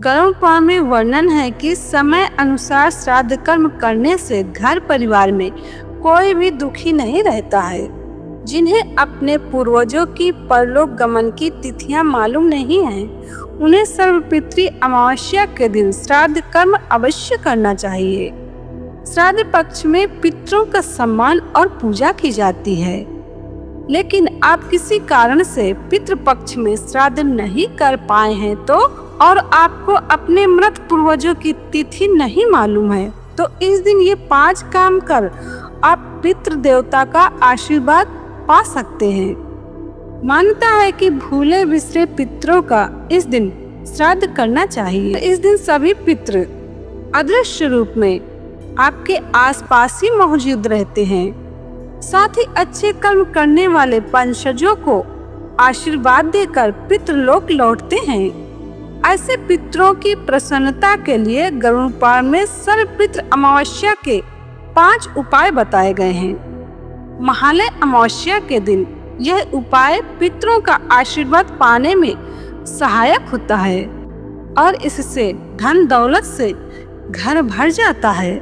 गरुड़ पुराण में वर्णन है कि समय अनुसार श्राद्ध कर्म करने से घर परिवार में कोई भी दुखी नहीं रहता है। जिन्हें अपने पूर्वजों की परलोक गमन की तिथियां मालूम नहीं है, उन्हें सर्वपितृ अमावस्या के दिन श्राद्ध कर्म अवश्य करना चाहिए। श्राद्ध पक्ष में पितरों का सम्मान और पूजा की जाती है। लेकिन आप किसी कारण से पितृ पक्ष में श्राद्ध नहीं कर पाए हैं तो और आपको अपने मृत पूर्वजों की तिथि नहीं मालूम है, तो इस दिन ये 5 काम कर आप पितृ देवता का आशीर्वाद पा सकते हैं। मान्यता है कि भूले बिसरे पितरों का इस दिन श्राद्ध करना चाहिए। इस दिन सभी पितृ अदृश्य रूप में आपके आसपास ही मौजूद रहते हैं। साथ ही अच्छे कर्म करने वाले वंशजों को आशीर्वाद देकर पितृलोक लौटते हैं। ऐसे पितरों की प्रसन्नता के लिए गरुड़ पुराण में सर्वपितृ अमावस्या के 5 उपाय बताए गए हैं। महालय अमावस्या के दिन यह उपाय पितरों का आशीर्वाद पाने में सहायक होता है और इससे धन दौलत से घर भर जाता है।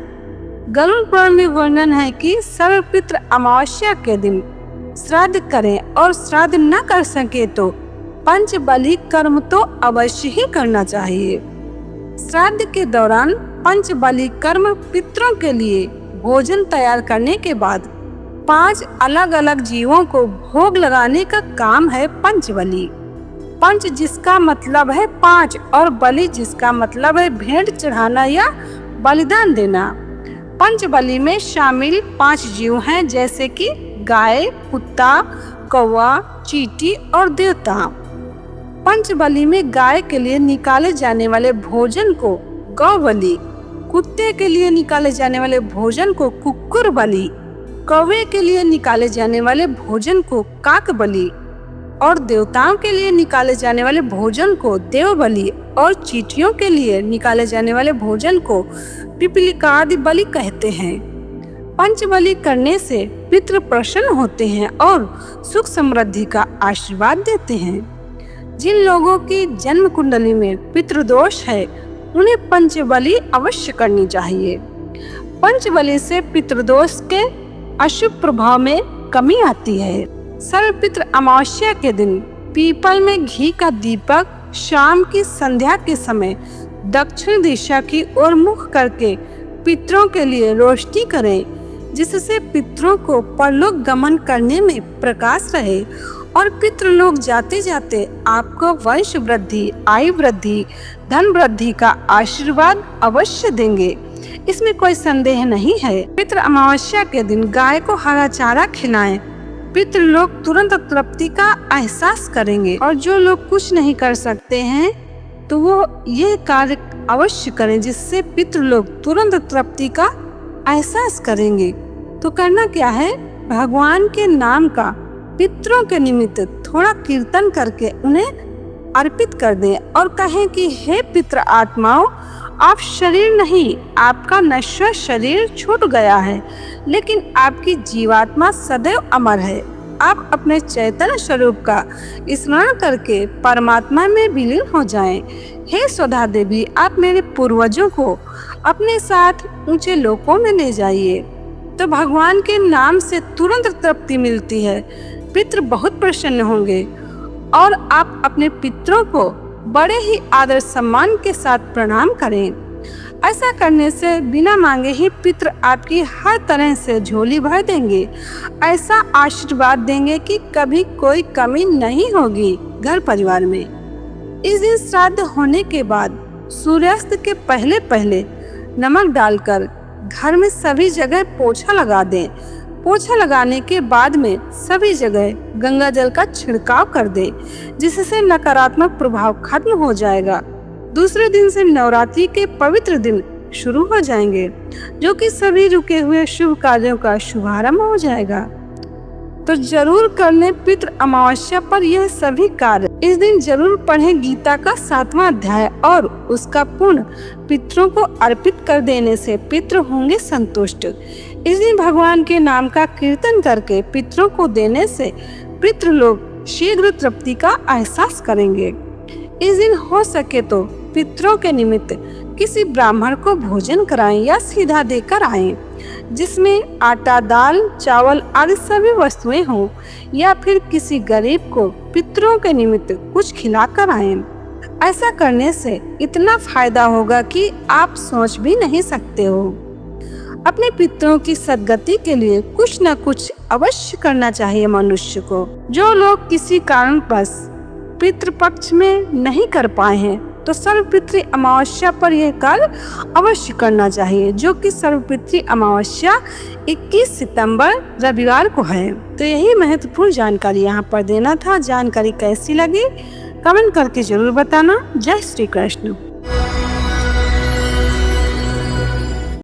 गरुड़ पुराण में वर्णन है कि सर्वपितृ अमावस्या के दिन श्राद्ध करें और श्राद्ध न कर सके तो पंच बलि कर्म तो अवश्य ही करना चाहिए। श्राद्ध के दौरान पंच बलि कर्म पितरों के लिए भोजन तैयार करने के बाद 5 अलग अलग जीवों को भोग लगाने का काम है पंच बलि। पंच जिसका मतलब है 5 और बलि जिसका मतलब है भेंट चढ़ाना या बलिदान देना। पंच बलि में शामिल 5 जीव हैं, जैसे कि गाय, कुत्ता, कौवा, चींटी और देवता। पंच बलि में गाय के लिए निकाले जाने वाले भोजन को गौ बलि, कुत्ते के लिए निकाले जाने वाले भोजन को कुक्कुर बलि, कौवे के लिए निकाले जाने वाले भोजन को काक बलि और देवताओं के लिए निकाले जाने वाले भोजन को देव बलि और चींटियों के लिए निकाले जाने वाले भोजन को पिपलिकादि बलि कहते हैं। पंच बलि करने से पितृ प्रसन्न होते हैं और सुख समृद्धि का आशीर्वाद देते हैं। जिन लोगों की जन्म कुंडली में पितृदोष है, उन्हें पंच बलि अवश्य करनी चाहिए। पंच बलि से पितृदोष के अशुभ प्रभाव में कमी आती है। सर्वपितृ अमावस्या के दिन पीपल में घी का दीपक शाम की संध्या के समय दक्षिण दिशा की ओर मुख करके पितरों के लिए रोशनी करें, जिससे पितरों को परलोक गमन करने में प्रकाश रहे और पितृलोक जाते जाते आपको वंश वृद्धि, आयु वृद्धि, धन वृद्धि का आशीर्वाद अवश्य देंगे। इसमें कोई संदेह नहीं है। पितृ अमावस्या के दिन गाय को हरा चारा खिलाएं। पितृलोक तुरंत तृप्ति का एहसास करेंगे और जो लोग कुछ नहीं कर सकते हैं तो वो ये कार्य अवश्य करें, जिससे पितृलोक तुरंत तृप्ति का एहसास करेंगे। तो करना क्या है, भगवान के नाम का पितरों के निमित्त थोड़ा कीर्तन करके उन्हें अर्पित कर दें और कहें कि हे पितृ आत्माओं, आप शरीर नहीं, आपका नश्वर शरीर छूट गया है, लेकिन आपकी जीवात्मा सदैव अमर है। आप अपने चैतन्य स्वरूप का स्मरण करके परमात्मा में विलीन हो जाएं। हे स्वधा देवी, आप मेरे पूर्वजों को अपने साथ ऊंचे लोकों में ले जाइए। तो भगवान के नाम से तुरंत तृप्ति मिलती है। पितृ बहुत प्रसन्न होंगे और आप अपने पितरों को बड़े ही आदर सम्मान के साथ प्रणाम करें। ऐसा करने से बिना मांगे ही पितृ आपकी हर तरह से झोली भर देंगे। ऐसा आशीर्वाद देंगे कि कभी कोई कमी नहीं होगी घर परिवार में। इस दिन श्राद्ध होने के बाद सूर्यास्त के पहले पहले नमक डालकर घर में सभी जगह पोछा लगा दें। पोछा लगाने के बाद में सभी जगह गंगा जल का छिड़काव कर दे, जिससे नकारात्मक प्रभाव खत्म हो जाएगा। दूसरे दिन से नवरात्रि के पवित्र दिन शुरू हो जाएंगे, जो कि सभी रुके हुए शुभ कार्यों का शुभारंभ हो जाएगा। तो जरूर कर लें पितृ अमावस्या पर यह सभी कार्य। इस दिन जरूर पढ़ें गीता का 7वां अध्याय और उसका पुण्य पितरों को अर्पित कर देने से पितृ होंगे संतुष्ट। इस दिन भगवान के नाम का कीर्तन करके पितरों को देने से पितृ लोग शीघ्र तृप्ति का एहसास करेंगे। इस दिन हो सके तो पितरों के निमित्त किसी ब्राह्मण को भोजन कराएं या सीधा देकर आएं, जिसमें आटा, दाल, चावल आदि सभी वस्तुएं हों, या फिर किसी गरीब को पितरों के निमित्त कुछ खिलाकर आएं। ऐसा करने से इतना फायदा होगा कि आप सोच भी नहीं सकते हो। अपने पितरों की सद्गति के लिए कुछ न कुछ अवश्य करना चाहिए मनुष्य को। जो लोग किसी कारणवश पितृपक्ष में नहीं कर पाए हैं तो सर्वपितृ अमावस्या पर यह कार्य अवश्य करना चाहिए, जो कि सर्वपितृ अमावस्या 21 सितंबर रविवार को है। तो यही महत्वपूर्ण जानकारी यहाँ पर देना था। जानकारी कैसी लगी कमेंट करके जरूर बताना। जय श्री कृष्ण।